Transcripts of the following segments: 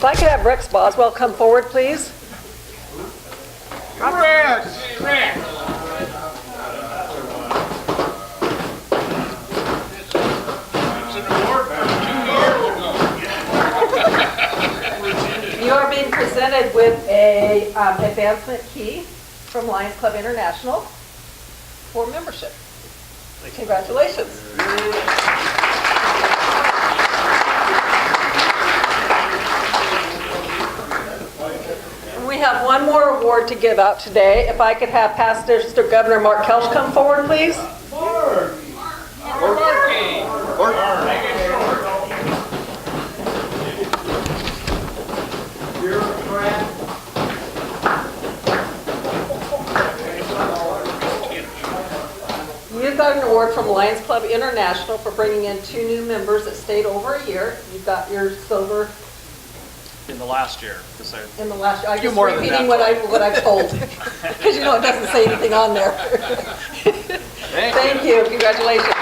If I could have Rex Boswell come forward, please. Rex! You are being presented with a advancement key from Lions Club International for membership. Congratulations. We have one more award to give out today. If I could have past District Governor Mark Kelch come forward, please. You got an award from Lions Club International for bringing in 2 new members that stayed over a year. You got your silver in the last year. In the last year. I'm just repeating what I've told. Because it doesn't say anything on there. Thank you. Congratulations.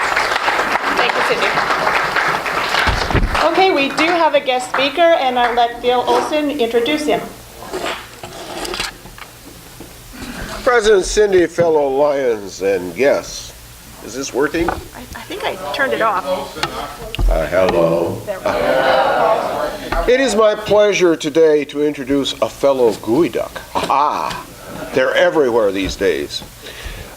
Thank you, Cindy. Okay, we do have a guest speaker, and I'll let Bill Olson introduce him. President Cindy, fellow Lions and guests. Is this working? I think I turned it off. Hello. It is my pleasure today to introduce a fellow gooey duck. They're everywhere these days.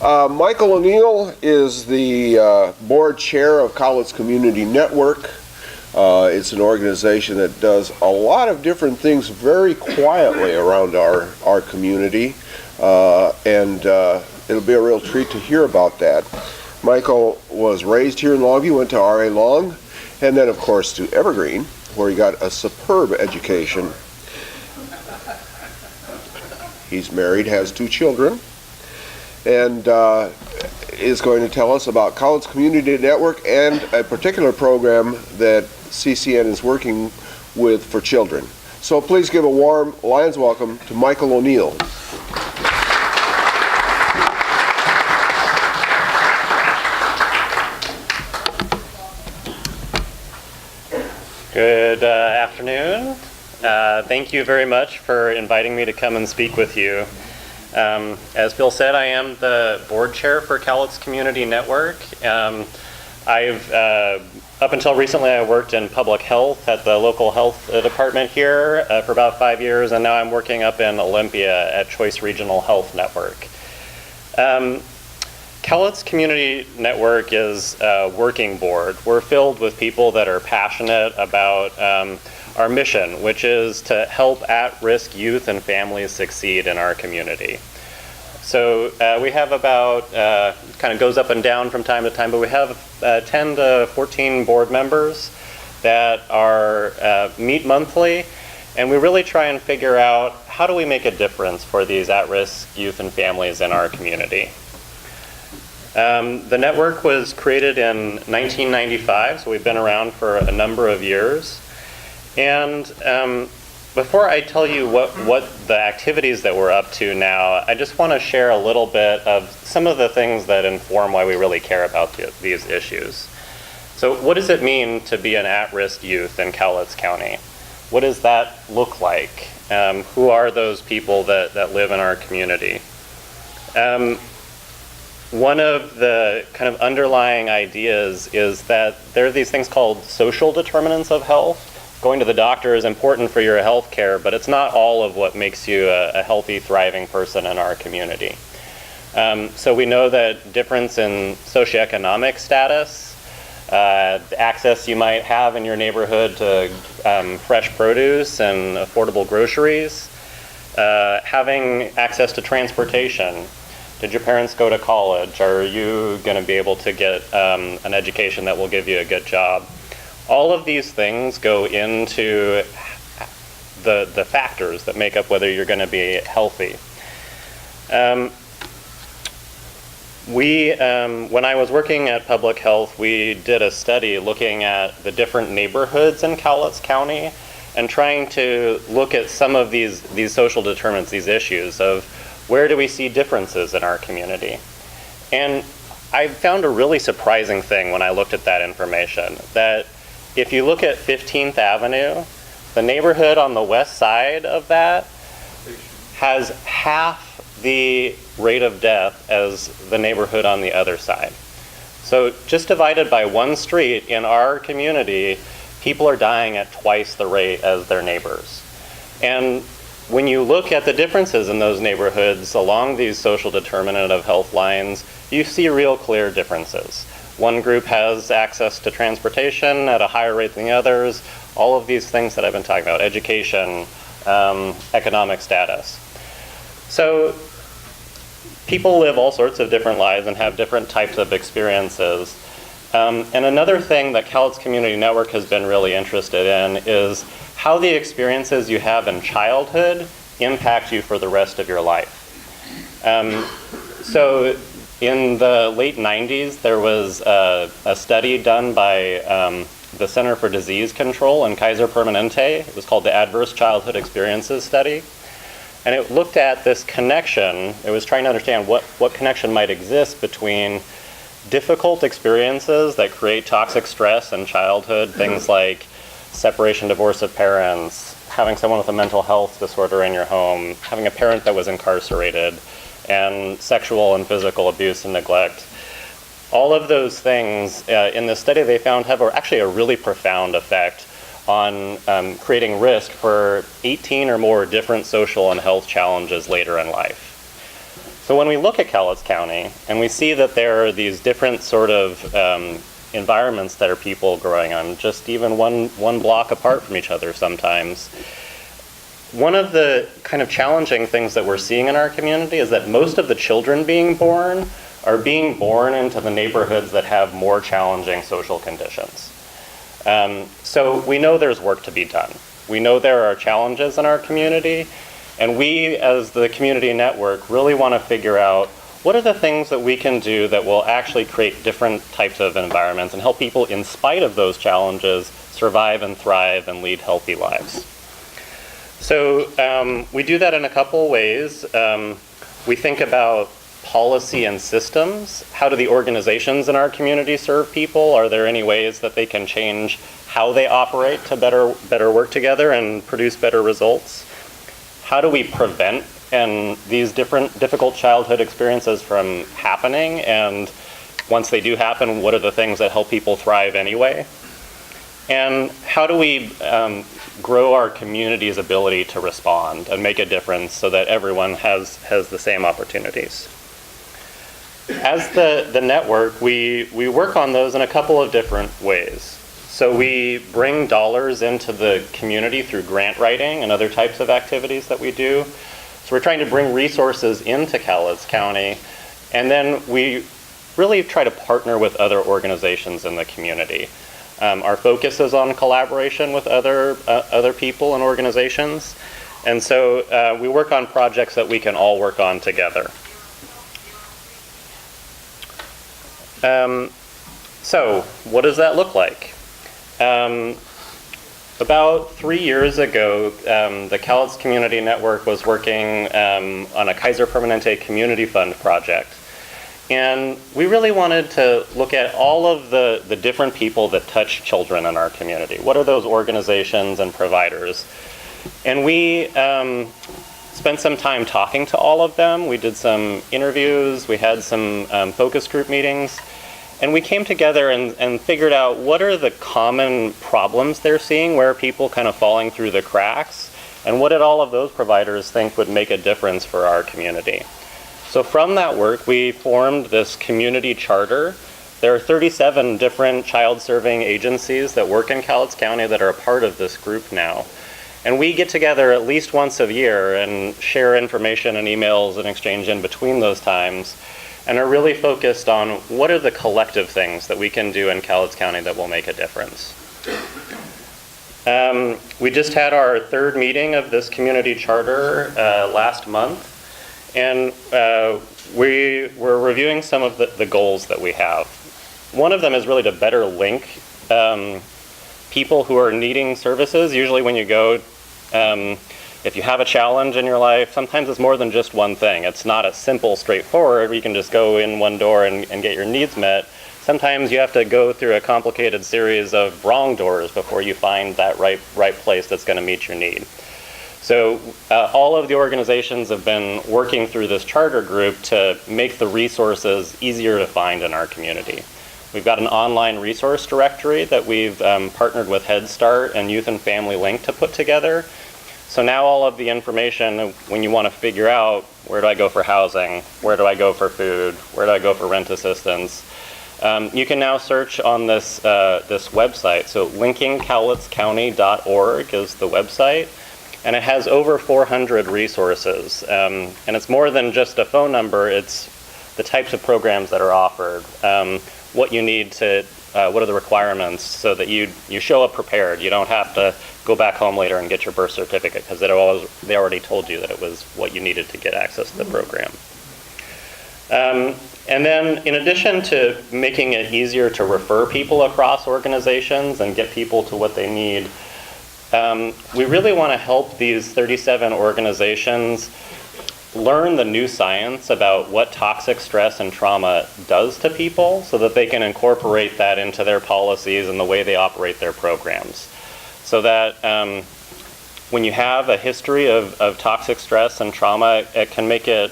Michael O'Neill is the board chair of Cowlitz Community Network. It's an organization that does a lot of different things very quietly around our community, and it'll be a real treat to hear about that. Michael was raised here in Longview, went to R.A. Long, and then of course to Evergreen, where he got a superb education. He's married, has 2 children, and is going to tell us about Cowlitz Community Network and a particular program that CCN is working with for children. So please give a warm Lions welcome to Michael O'Neill. Good afternoon. Thank you very much for inviting me to come and speak with you. As Bill said, I am the board chair for Cowlitz Community Network. Up until recently, I worked in public health at the local health department here for about 5 years, and now I'm working up in Olympia at Choice Regional Health Network. Cowlitz Community Network is a working board. We're filled with people that are passionate about our mission, which is to help at-risk youth and families succeed in our community. So we have about, kind of goes up and down from time to time, but we have 10 to 14 board members that are meet monthly, and we really try and figure out how do we make a difference for these at-risk youth and families in our community. The network was created in 1995, so we've been around for a number of years. And before I tell you what the activities that we're up to now, I just want to share a little bit of some of the things that inform why we really care about these issues. So what does it mean to be an at-risk youth in Cowlitz County? What does that look like? Who are those people that live in our community? One of the kind of underlying ideas is that there are these things called social determinants of health. Going to the doctor is important for your health care, but it's not all of what makes you a healthy, thriving person in our community. So we know that difference in socioeconomic status, the access you might have in your neighborhood to fresh produce and affordable groceries, having access to transportation. Did your parents go to college? Are you going to be able to get an education that will give you a good job? All of these things go into the factors that make up whether you're going to be healthy. When I was working at public health, we did a study looking at the different neighborhoods in Cowlitz County and trying to look at some of these social determinants, these issues of where do we see differences in our community. And I found a really surprising thing when I looked at that information, that if you look at 15th Avenue, The neighborhood on the west side of that has half the rate of death as the neighborhood on the other side. So just divided by one street in our community, people are dying at twice the rate as their neighbors. And when you look at the differences in those neighborhoods along these social determinant of health lines, you see real clear differences. One group has access to transportation at a higher rate than the others, all of these things that I've been talking about, education, economic status. So people live all sorts of different lives and have different types of experiences. And another thing that Cowlitz Community Network has been really interested in is how the experiences you have in childhood impact you for the rest of your life. So in the late 90s, there was a study done by the Center for Disease Control in Kaiser, Permanente. It was called the Adverse Childhood Experiences Study. And it looked at this connection. It was trying to understand what connection might exist between difficult experiences that create toxic stress in childhood, things like separation, divorce of parents, having someone with a mental health disorder in your home, having a parent that was incarcerated, and sexual and physical abuse and neglect. All of those things in this study they found have actually a really profound effect on creating risk for 18 or more different social and health challenges later in life. So when we look at Cowlitz County and we see that there are these different sort of environments that are people growing on, just even one block apart from each other sometimes, one of the kind of challenging things that we're seeing in our community is that most of the children being born are being born into the neighborhoods that have more challenging social conditions. So we know there's work to be done. We know there are challenges in our community, and we as the community network really want to figure out what are the things that we can do that will actually create different types of environments and help people, in spite of those challenges, survive and thrive and lead healthy lives. So we do that in a couple ways. We think about policy and systems. How do the organizations in our community serve people? Are there any ways that they can change how they operate to better work together and produce better results? How do we prevent these difficult childhood experiences from happening? And once they do happen, what are the things that help people thrive anyway? And how do we grow our community's ability to respond and make a difference so that everyone has the same opportunities? As the network, we work on those in a couple of different ways. So we bring dollars into the community through grant writing and other types of activities that we do. So we're trying to bring resources into Cowlitz County, and then we really try to partner with other organizations in the community. Our focus is on collaboration with other people and organizations, and so we work on projects that we can all work on together. So what does that look like? About 3 years ago, the Cowlitz Community Network was working on a Kaiser Permanente Community Fund project. And we really wanted to look at all of the different people that touch children in our community. What are those organizations and providers? And we spent some time talking to all of them. We did some interviews, we had some focus group meetings, and we came together and figured out what are the common problems they're seeing, where are people kind of falling through the cracks, and what did all of those providers think would make a difference for our community. So from that work, we formed this community charter. There are 37 different child-serving agencies that work in Cowlitz County that are a part of this group now. And we get together at least once a year and share information and emails and exchange in between those times, and are really focused on what are the collective things that we can do in Cowlitz County that will make a difference. We just had our third meeting of this community charter last month, and we were reviewing some of the goals that we have. One of them is really to better link people who are needing services. Usually when you go, if you have a challenge in your life, sometimes it's more than just one thing. It's not a simple, straightforward, you can just go in one door and get your needs met. sometimes you have to go through a complicated series of wrong doors before you find that right place that's going to meet your need. So all of the organizations have been working through this charter group to make the resources easier to find in our community. We've got an online resource directory that we've partnered with Head Start and Youth and Family Link to put together. So now all of the information, when you want to figure out where do I go for housing, where do I go for food, where do I go for rent assistance, you can now search on this website. So linkingcowlitzcounty.org is the website, and it has over 400 resources. And it's more than just a phone number, it's the types of programs that are offered, what you need to, what are the requirements so that you show up prepared. You don't have to go back home later and get your birth certificate because they already told you that it was what you needed to get access to the program. And then in addition to making it easier to refer people across organizations and get people to what they need, we really want to help these 37 organizations learn the new science about what toxic stress and trauma does to people so that they can incorporate that into their policies and the way they operate their programs. So that when you have a history of toxic stress and trauma, it can make it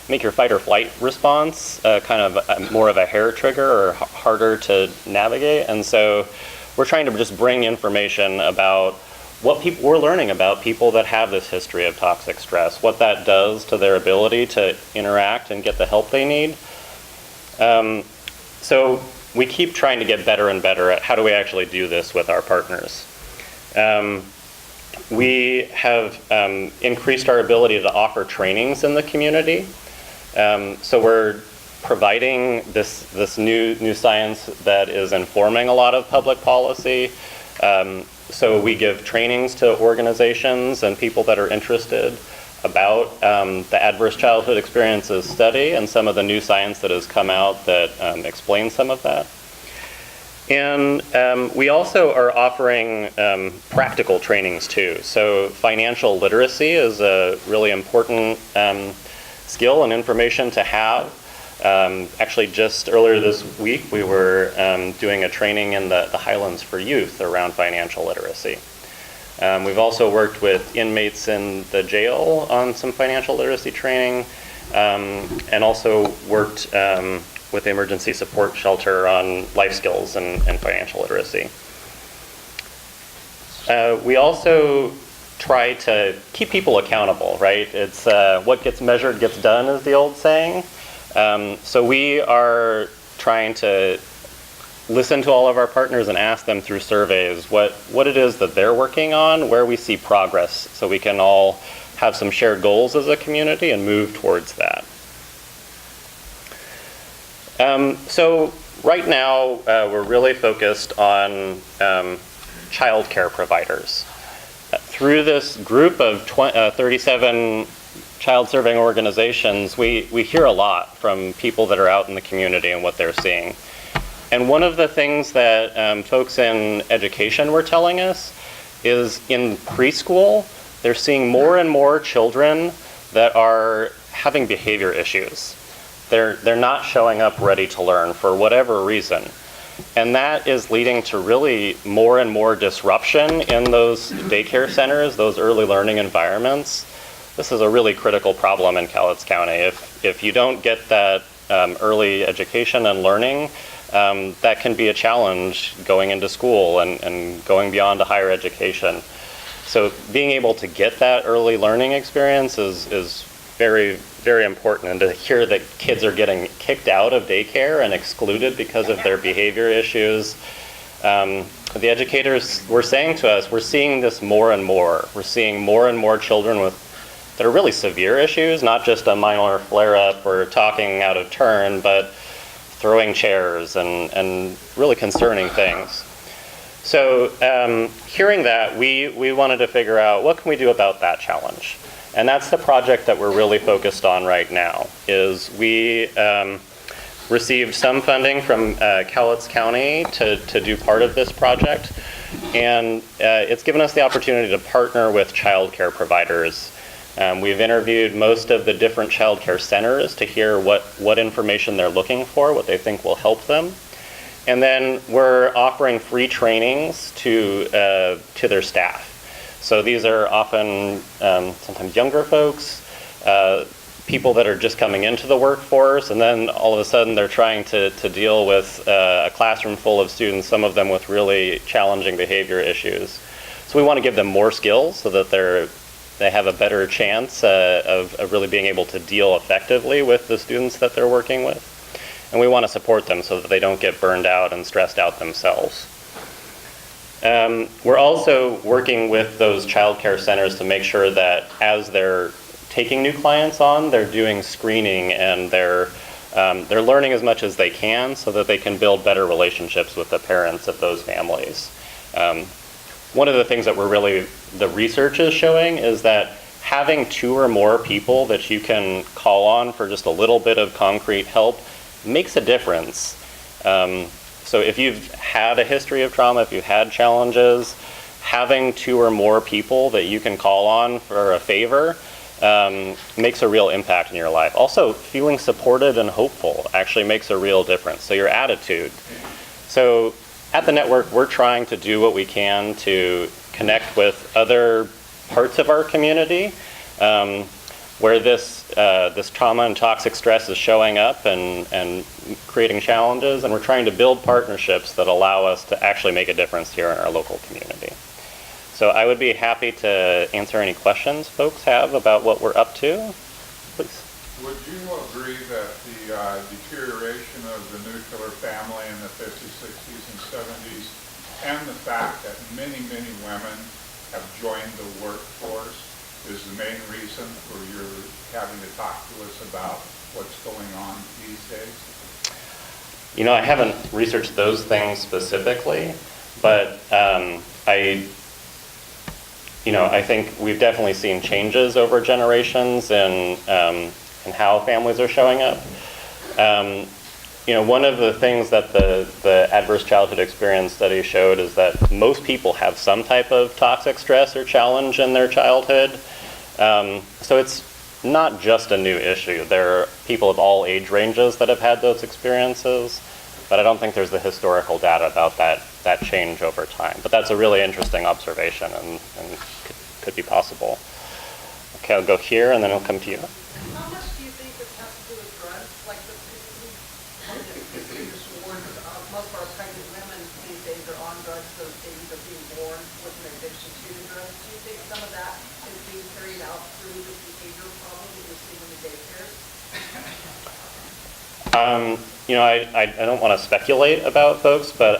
make your fight or flight response kind of more of a hair trigger or harder to navigate. And so we're trying to just bring information about what we're learning about people that have this history of toxic stress, what that does to their ability to interact and get the help they need. So we keep trying to get better and better at how do we actually do this with our partners. We have increased our ability to offer trainings in the community. So we're providing this new science that is informing a lot of public policy. So we give trainings to organizations and people that are interested about the Adverse Childhood Experiences study and some of the new science that has come out that explains some of that. And we also are offering practical trainings too. So financial literacy is a really important skill and information to have. Actually, just earlier this week, we were doing a training in the Highlands for youth around financial literacy. We've also worked with inmates in the jail on some financial literacy training, and also worked with the emergency support shelter on life skills and financial literacy. We also try to keep people accountable, right? It's what gets measured gets done is the old saying. So we are trying to listen to all of our partners and ask them through surveys what it is that they're working on, where we see progress, so we can all have some shared goals as a community and move towards that. So right now, we're really focused on child care providers. Through this group of 37 child serving organizations, we hear a lot from people that are out in the community and what they're seeing. And one of the things that folks in education were telling us is in preschool, they're seeing more and more children that are having behavior issues. They're not showing up ready to learn for whatever reason. And that is leading to really more and more disruption in those daycare centers, those early learning environments. This is a really critical problem in Cowlitz County. If you don't get that early education and learning, that can be a challenge going into school and going beyond to higher education. So being able to get that early learning experience is very, very important. And to hear that kids are getting kicked out of daycare and excluded because of their behavior issues, the educators were saying to us, we're seeing this more and more. We're seeing more and more children that are really severe issues, not just a minor flare-up or talking out of turn, but throwing chairs and really concerning things. So hearing that, we wanted to figure out what can we do about that challenge. And that's the project that we're really focused on right now, is we received some funding from Cowlitz County to do part of this project. And it's given us the opportunity to partner with child care providers We've interviewed most of the different child care centers to hear what information they're looking for, what they think will help them. And then we're offering free trainings to their staff. So these are often sometimes younger folks, people that are just coming into the workforce, and then all of a sudden they're trying to deal with a classroom full of students, some of them with really challenging behavior issues. So we want to give them more skills so that they have a better chance of really being able to deal effectively with the students that they're working with. And we want to support them so that they don't get burned out and stressed out themselves. We're also working with those child care centers to make sure that as they're taking new clients on, they're doing screening and they're learning as much as they can so that they can build better relationships with the parents of those families. One of the things that the research is showing is that having 2 or more people that you can call on for just a little bit of concrete help makes a difference. So if you've had a history of trauma, if you've had challenges, having 2 or more people that you can call on for a favor makes a real impact in your life. Also, feeling supported and hopeful actually makes a real difference. So your attitude. So at the network, we're trying to do what we can to connect with other parts of our community where this trauma and toxic stress is showing up and creating challenges, and we're trying to build partnerships that allow us to actually make a difference here in our local community. So I would be happy to answer any questions folks have about what we're up to. Please. Would you agree that the deterioration of the nuclear family in the 50s, 60s, and 70s, and the fact that many, many women have joined the workforce is the main reason for your having to talk to us about what's going on these days? You know, I haven't researched those things specifically, but I think we've definitely seen changes over generations in how families are showing up. One of the things that the adverse childhood experience study showed is that most people have some type of toxic stress or challenge in their childhood. So it's not just a new issue. There are people of all age ranges that have had those experiences, but I don't think there's the historical data about that change over time. But that's a really interesting observation and could be possible. Okay, I'll go here and then I'll come to you. How much do you think this has to do with drugs? Like the people who sworn, most of our pregnant women these days are on drugs, so babies are being born with an addiction to the drugs. Do you think some of that is being carried out through this behavioral problem that you're seeing in the daycares? I don't want to speculate about folks, but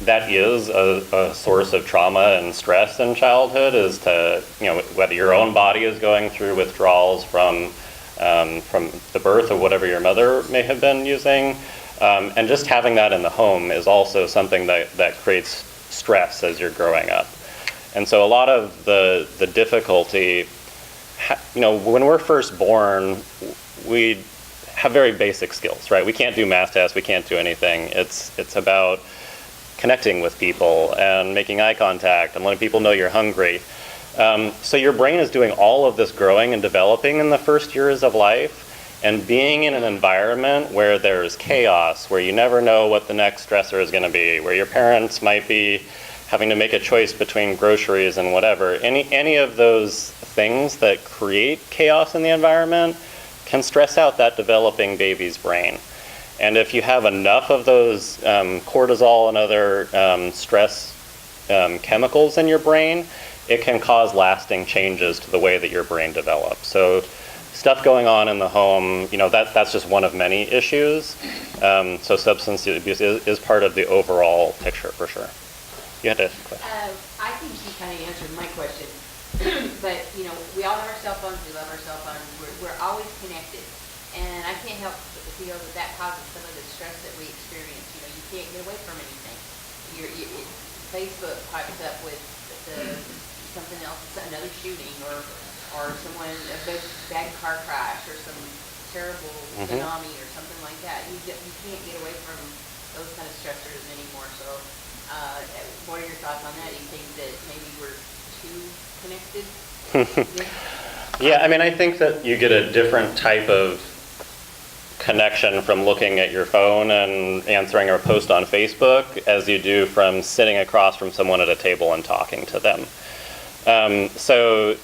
that is a source of trauma and stress in childhood, is to, whether your own body is going through withdrawals from the birth of whatever your mother may have been using, and just having that in the home is also something that creates stress as you're growing up. And so a lot of the difficulty, when we're first born, we have very basic skills, right? We can't do math tests, we can't do anything. It's about connecting with people and making eye contact and letting people know you're hungry. So your brain is doing all of this growing and developing in the first years of life, and being in an environment where there's chaos, where you never know what the next stressor is going to be, where your parents might be having to make a choice between groceries and whatever. Any of those things that create chaos in the environment can stress out that developing baby's brain. And if you have enough of those cortisol and other stress chemicals in your brain, it can cause lasting changes to the way that your brain develops. So stuff going on in the home, that's just one of many issues. So substance abuse is part of the overall picture for sure. You had to question. I think she kind of answered my question. But, we all have our cell phones, we love our cell phones, we're always connected. And I can't help but feel that causes some of the stress that we experience. You can't get away from anything. Facebook pipes up with something else, another shooting, or someone, a bad car crash, or some terrible tsunami, or something like that. You can't get away from those kind of stressors anymore. So what are your thoughts on that? Do you think that maybe we're too connected? Yeah, I mean, I think that you get a different type of connection from looking at your phone and answering a post on Facebook as you do from sitting across from someone at a table and talking to them. So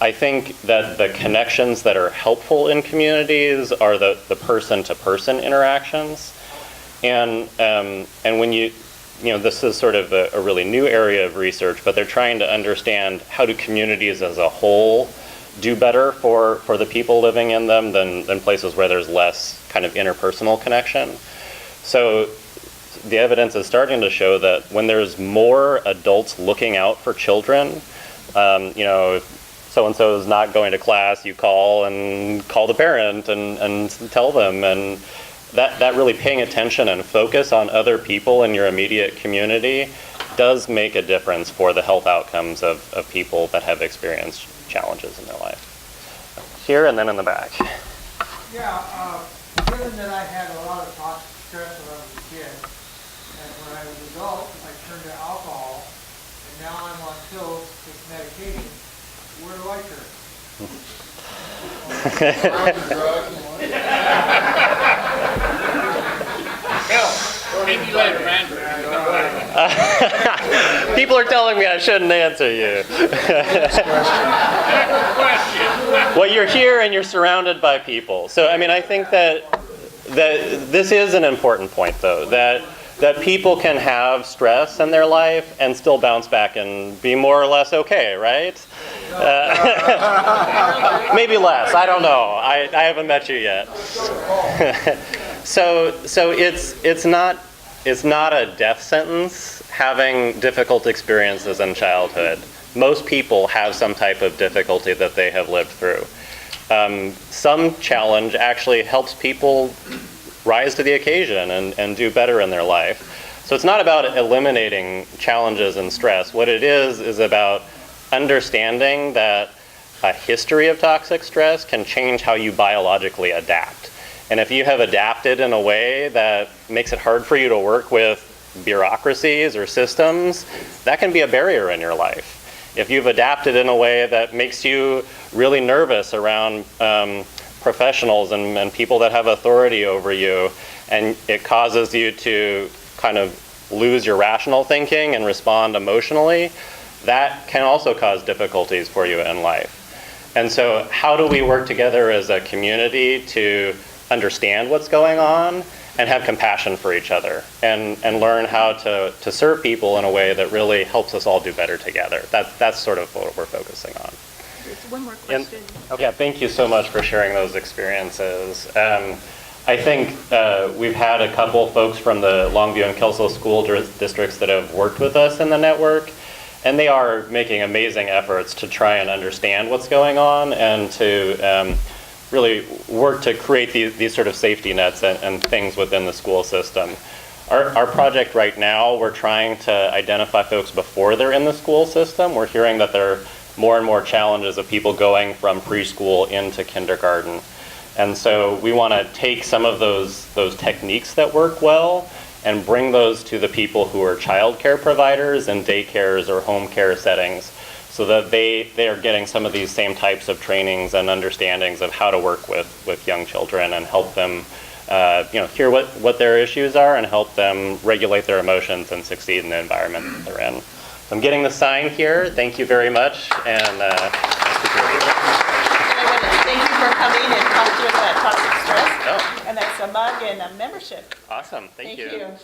I think that the connections that are helpful in communities are the person-to-person interactions. And when you know, this is sort of a really new area of research, but they're trying to understand how do communities as a whole do better for the people living in them than places where there's less kind of interpersonal connection. So the evidence is starting to show that when there's more adults looking out for children, you know, if so-and-so is not going to class, you call the parent and tell them, and that really paying attention and focus on other people in your immediate community does make a difference for the health outcomes of people that have experienced challenges in their life. Here and then in the back. Yeah, given that I had a lot of toxic stress when I was a kid, and when I was an adult, I turned to alcohol, and now I'm on pills with medication. Where do I turn? Maybe later, man. People are telling me I shouldn't answer you. Well, you're here and you're surrounded by people. So, I mean, I think that this is an important point, though, that people can have stress in their life and still bounce back and be more or less okay, right? Maybe less. I don't know. I haven't met you yet. So it's not a death sentence having difficult experiences in childhood. Most people have some type of difficulty that they have lived through. Some challenge actually helps people rise to the occasion and do better in their life. So it's not about eliminating challenges and stress. What it is about understanding that a history of toxic stress can change how you biologically adapt. And if you have adapted in a way that makes it hard for you to work with bureaucracies or systems, that can be a barrier in your life. If you've adapted in a way that makes you really nervous around professionals and people that have authority over you, and it causes you to kind of lose your rational thinking and respond emotionally, that can also cause difficulties for you in life. And so how do we work together as a community to understand what's going on and have compassion for each other and learn how to serve people in a way that really helps us all do better together? That's sort of what we're focusing on. There's one more question. Yeah, thank you so much for sharing those experiences. I think we've had a couple folks from the Longview and Kelso school districts that have worked with us in the network, and they are making amazing efforts to try and understand what's going on and to really work to create these sort of safety nets and things within the school system. Our project right now, we're trying to identify folks before they're in the school system. We're hearing that there are more and more challenges of people going from preschool into kindergarten. And so we want to take some of those techniques that work well and bring those to the people who are child care providers in daycares or home care settings, so that they are getting some of these same types of trainings and understandings of how to work with young children and help them hear what their issues are and help them regulate their emotions and succeed in the environment that they're in. So I'm getting the sign here. Thank you very much. And Thank you for coming and talking to us about toxic stress. And that's a mug and a membership. awesome. Thank you. Thank you.